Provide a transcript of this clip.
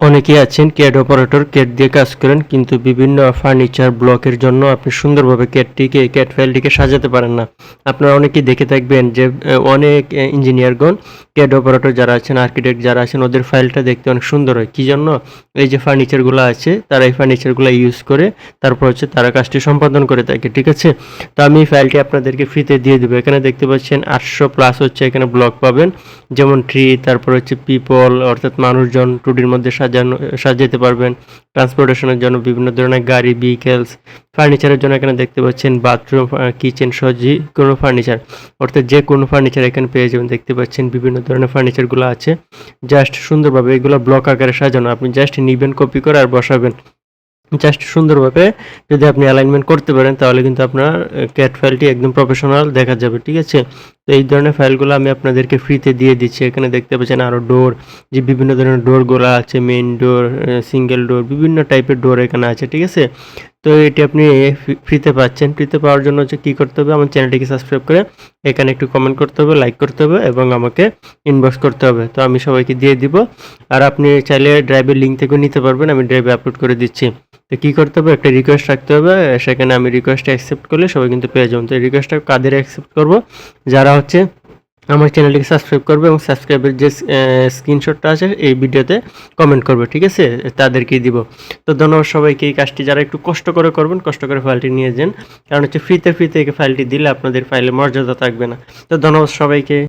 অনেকেই আছেন CAD operator CAD দিয়ে কাজ করেন, কিন্তু বিভিন্ন ফার্নিচার ব্লকের জন্য আপনি সুন্দরভাবে ক্যাড ফাইলটিকে সাজাতে পারেন না। আপনারা অনেকেই দেখে থাকবেন যে অনেক ইঞ্জিনিয়ারগণ ক্যাড অপারেটর যারা আছেন, আর্কিটেক্ট যারা আছেন, ওদের ফাইলটা দেখতে অনেক সুন্দর হয়। কী জন্য? এই যে ফার্নিচারগুলো আছে তারা এই ফার্নিচারগুলো ইউজ করে তারপর হচ্ছে তারা কাজটি সম্পাদন করে থাকে, ঠিক আছে? তো আমি এই ফাইলটি আপনাদেরকে ফ্রিতে দিয়ে দেবো। এখানে দেখতে পাচ্ছেন 800+ হচ্ছে এখানে ব্লক পাবেন, যেমন ট্রি, তারপর হচ্ছে পিপল অর্থাৎ মানুষজন 2Dর মধ্যে সাজাতে পারবেন। ট্রান্সপোর্টেশনের জন্য বিভিন্ন ধরনের গাড়ি, ভেহিকেলস, ফার্নিচারের জন্য এখানে দেখতে পাচ্ছেন বাথরুম, কিচেন সহ যে কোনো ফার্নিচার, অর্থাৎ যে কোনো ফার্নিচার এখানে পেয়ে যাবেন। দেখতে পাচ্ছেন বিভিন্ন ধরনের ফার্নিচারগুলো আছে, জাস্ট সুন্দরভাবে এগুলো ব্লক আকারে সাজানো। আপনি জাস্ট নিবেন, কপি করে আর বসাবেন। জাস্ট সুন্দরভাবে যদি আপনি অ্যালাইনমেন্ট করতে পারেন তাহলে কিন্তু আপনার ক্যাড ফাইলটি একদম প্রফেশনাল দেখা যাবে, ঠিক আছে? তো এই ধরনের ফাইলগুলো আমি আপনাদেরকে ফ্রিতে দিয়ে দিচ্ছি। এখানে দেখতে পাচ্ছেন আরও ডোর, যে বিভিন্ন ধরনের ডোরগুলো আছে, মেইন ডোর, সিঙ্গেল ডোর, বিভিন্ন টাইপের ডোর এখানে আছে, ঠিক আছে? তো এটি আপনি ফ্রিতে পাচ্ছেন। ফ্রিতে পাওয়ার জন্য হচ্ছে কী করতে হবে? আমার চ্যানেলটিকে সাবস্ক্রাইব করে এখানে একটু কমেন্ট করতে হবে, লাইক করতে হবে এবং আমাকে ইনবক্স করতে হবে। তো আমি সবাইকে দিয়ে দিব। আর আপনি চাইলে ড্রাইভের লিঙ্ক থেকেও নিতে পারবেন, আমি ড্রাইভে আপলোড করে দিচ্ছি। তো কী করতে হবে? একটা রিকোয়েস্ট রাখতে হবে, সেখানে আমি রিকোয়েস্টটা অ্যাকসেপ্ট করলে সবাই কিন্তু পেয়ে যাবেন। তো এই রিকোয়েস্টটা কাদের অ্যাকসেপ্ট করব? যারা হচ্ছে আমার চ্যানেলটিকে সাবস্ক্রাইব করবে এবং সাবস্ক্রাইবের যে স্ক্রিনশটটা আছে এই ভিডিওতে কমেন্ট করবে, ঠিক আছে? তাদেরকেই দিব। তো ধন্যবাদ সবাইকে। এই কাজটি যারা একটু কষ্ট করে করবেন, কষ্ট করে ফাইলটি নিয়ে যান, কারণ হচ্ছে ফ্রিতে এই ফাইলটি দিলে আপনাদের ফাইলের মর্যাদা থাকবে না। তো ধন্যবাদ সবাইকে।